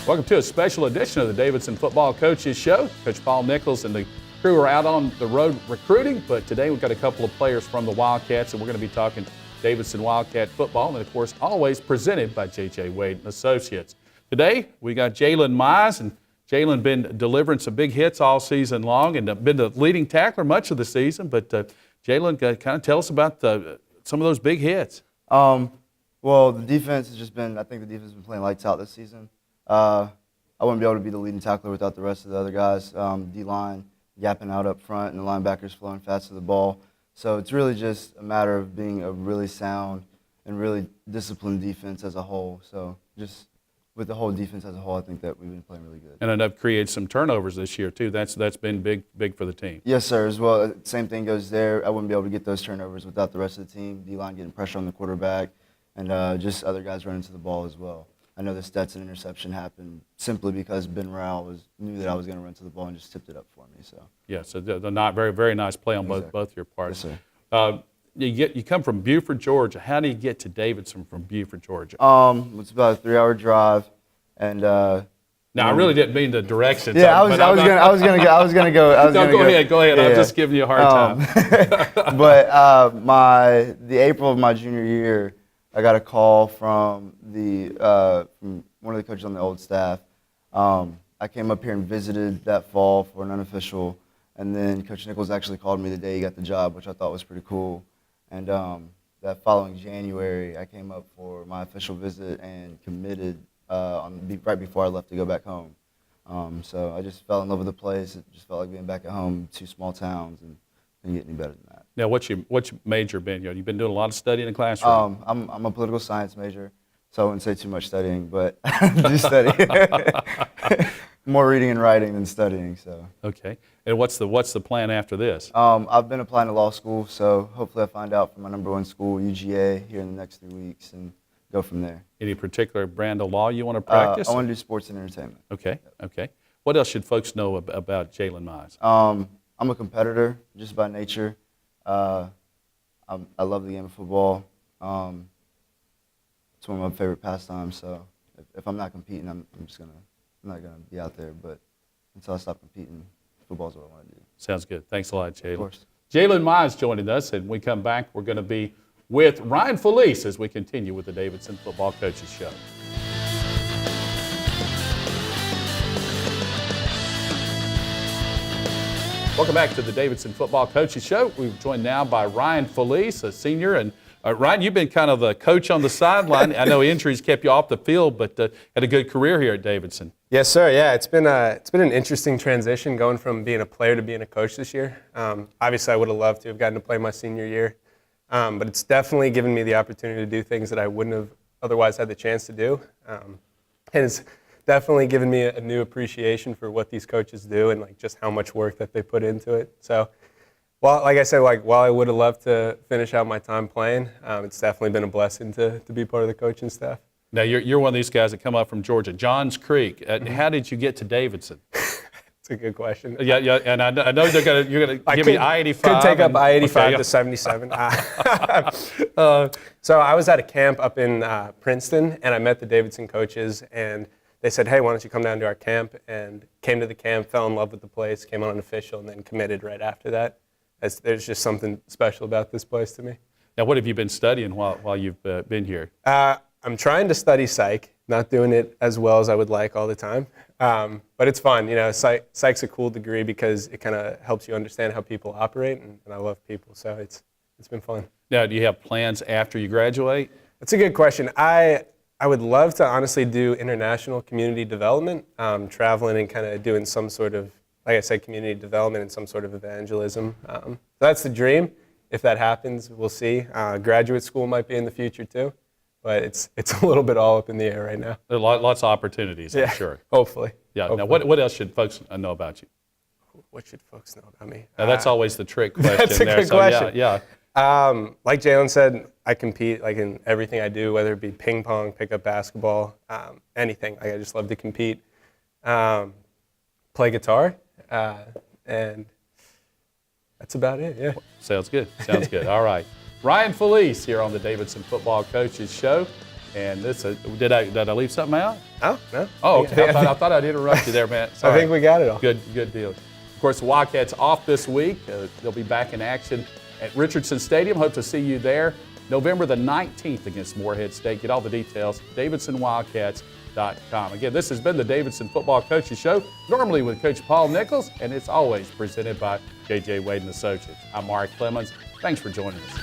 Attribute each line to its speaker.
Speaker 1: Welcome to a special edition of the Davidson Football Coaches Show. Coach Paul Nichols and the crew are out on the road recruiting, but today we've got a couple of players from the Wildcats, and we're going to be talking Davidson Wildcat football, and of course, always presented by J.J. Wade & Associates. Today, we got Jaylen Mize, and Jaylen been delivering some big hits all season long and been the leading tackler much of the season, but Jaylen, kind of tell us about some of those big hits.
Speaker 2: Well, the defense has just been, I think the defense has been playing lights out this season. I wouldn't be able to be the leading tackler without the rest of the other guys. D-line yapping out up front and the linebackers flowing fast to the ball. So it's really just a matter of being a really sound and really disciplined defense as a whole. So just with the whole defense as a whole, I think that we've been playing really good.
Speaker 1: And I've created some turnovers this year too. That's been big for the team.
Speaker 2: Yes, sir. As well, same thing goes there. I wouldn't be able to get those turnovers without the rest of the team. D-line getting pressure on the quarterback and just other guys running to the ball as well. I know the Stetson interception happened simply because Ben Rowell knew that I was going to run to the ball and just tipped it up for me. So yeah,
Speaker 1: so the not very nice play on both your parts.
Speaker 2: Yes, sir.
Speaker 1: You come from Buford, Georgia. How do you get to Davidson from Buford, Georgia?
Speaker 2: It's about a 3-hour drive, and
Speaker 1: now I really didn't mean the directions.
Speaker 2: Yeah, I was gonna go.
Speaker 1: No, go ahead.
Speaker 2: Yeah.
Speaker 1: I'm just giving you a hard time.
Speaker 2: But the April of my junior year, I got a call from from one of the coaches on the old staff. I came up here and visited that fall for an unofficial, and then Coach Nichols actually called me the day he got the job, which I thought was pretty cool. And that following January, I came up for my official visit and committed right before I left to go back home. So I just fell in love with the place. It just felt like being back at home, 2 small towns, and couldn't get any better than that.
Speaker 1: Now, what's your major been? You've been doing a lot of study in the classroom.
Speaker 2: I'm a political science major, so I wouldn't say too much studying, but I do study. More reading and writing than studying. So.
Speaker 1: Okay. And what's the plan after this?
Speaker 2: I've been applying to law school, so hopefully I find out from my #1 school, UGA, here in the next 3 weeks, and go from there.
Speaker 1: Any particular brand of law you want to practice?
Speaker 2: I want to do sports and entertainment.
Speaker 1: Okay. Okay. What else should folks know about Jaylen Mize?
Speaker 2: I'm a competitor just by nature. I love the game of football. It's one of my favorite pastimes. So if I'm not competing, I'm not gonna be out there. But until I stop competing, football's what I want to do.
Speaker 1: Sounds good. Thanks a lot, Jaylen.
Speaker 2: Of course.
Speaker 1: Jaylen Mize joining us, and when we come back, we're going to be with Ryan Felice as we continue with the Davidson Football Coaches Show. Welcome back to the Davidson Football Coaches Show. We're joined now by Ryan Felice, a senior. And Ryan, you've been kind of the coach on the sideline. I know injuries kept you off the field, but had a good career here at Davidson.
Speaker 3: Yes, sir. Yeah, it's been an interesting transition going from being a player to being a coach this year. Obviously, I would have loved to have gotten to play my senior year, but it's definitely given me the opportunity to do things that I wouldn't have otherwise had the chance to do. And it's definitely given me a new appreciation for what these coaches do and just how much work that they put into it. So, while I would have loved to finish out my time playing, it's definitely been a blessing to be part of the coaching staff.
Speaker 1: Now you're one of these guys that come up from Georgia, Johns Creek. How did you get to Davidson?
Speaker 3: That's a good question.
Speaker 1: Yeah, and I know you're gonna give me I-85.
Speaker 3: Could take up I-85 to 77. So I was at a camp up in Princeton, and I met the Davidson coaches, and they said, hey, why don't you come down to our camp? And came to the camp, fell in love with the place, came on an official, and then committed right after that. There's just something special about this place to me.
Speaker 1: Now, what have you been studying while you've been here?
Speaker 3: I'm trying to study psych, not doing it as well as I would like all the time. But it's fun. Psych's a cool degree because it kind of helps you understand how people operate, and I love people, so it's been fun.
Speaker 1: Now, do you have plans after you graduate?
Speaker 3: That's a good question. I would love to honestly do international community development, traveling and kind of doing some sort of, like I said, community development and some sort of evangelism. That's the dream. If that happens, we'll see. Graduate school might be in the future too, but it's a little bit all up in the air right now.
Speaker 1: There are lots of opportunities, I'm sure.
Speaker 3: Hopefully.
Speaker 1: Yeah.
Speaker 3: Hopefully.
Speaker 1: Now, what else should folks know about you?
Speaker 3: What should folks know about me?
Speaker 1: Now, that's always the trick question.
Speaker 3: That's a good question.
Speaker 1: Yeah.
Speaker 3: Like Jaylen said, I compete in everything I do, whether it be ping pong, pickup basketball, anything. I just love to compete. Play guitar, and That's about it, yeah.
Speaker 1: Sounds good. Sounds good. All right. Ryan Felice here on the Davidson Football Coaches Show. And this, did I leave something out?
Speaker 3: Oh, no.
Speaker 1: Oh, okay. I thought I'd interrupt you there, man. Sorry.
Speaker 3: I think we got it all.
Speaker 1: Good deal. Of course, the Wildcats off this week. They'll be back in action at Richardson Stadium. Hope to see you there November the 19th against Morehead State. Get all the details, davidsonwildcats.com. Again, this has been the Davidson Football Coaches Show, normally with Coach Paul Nichols, and it's always presented by J.J. Wade & Associates. I'm Mark Clemens. Thanks for joining us.